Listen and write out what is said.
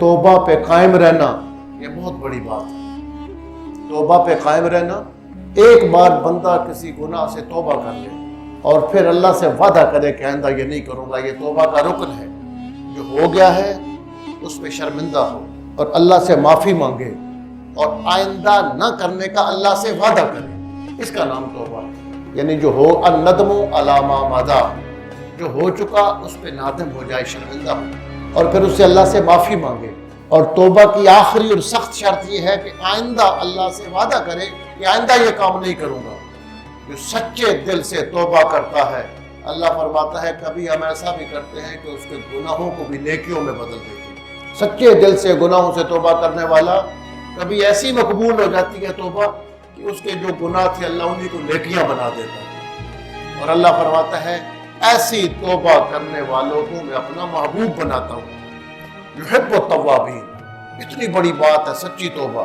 توبہ پہ قائم رہنا یہ بہت بڑی بات ہے۔ توبہ پہ قائم رہنا، ایک بار بندہ کسی گناہ سے توبہ کر لے اور پھر اللہ سے وعدہ کرے کہ آئندہ یہ نہیں کروں گا، یہ توبہ کا رکن ہے، جو ہو گیا ہے اس پہ شرمندہ ہو اور اللہ سے معافی مانگے اور آئندہ نہ کرنے کا اللہ سے وعدہ کرے، اس کا نام توبہ ہے۔ یعنی جو ہو الندم علی ما مضی، جو ہو چکا اس پہ نادم ہو جائے، شرمندہ ہو اور پھر اس سے اللہ سے معافی مانگے۔ اور توبہ کی آخری اور سخت شرط یہ ہے کہ آئندہ اللہ سے وعدہ کرے کہ آئندہ یہ کام نہیں کروں گا۔ جو سچے دل سے توبہ کرتا ہے، اللہ فرماتا ہے کبھی ہم ایسا بھی کرتے ہیں کہ اس کے گناہوں کو بھی نیکیوں میں بدل دیتے ہیں۔ سچے دل سے گناہوں سے توبہ کرنے والا کبھی ایسی مقبول ہو جاتی ہے توبہ کہ اس کے جو گناہ تھے اللہ انہی کو نیکیاں بنا دیتا ہے۔ اور اللہ فرماتا ہے ایسی توبہ کرنے والوں کو میں اپنا محبوب بناتا ہوں۔ یحب التوابین، اتنی بڑی بات ہے سچی توبہ۔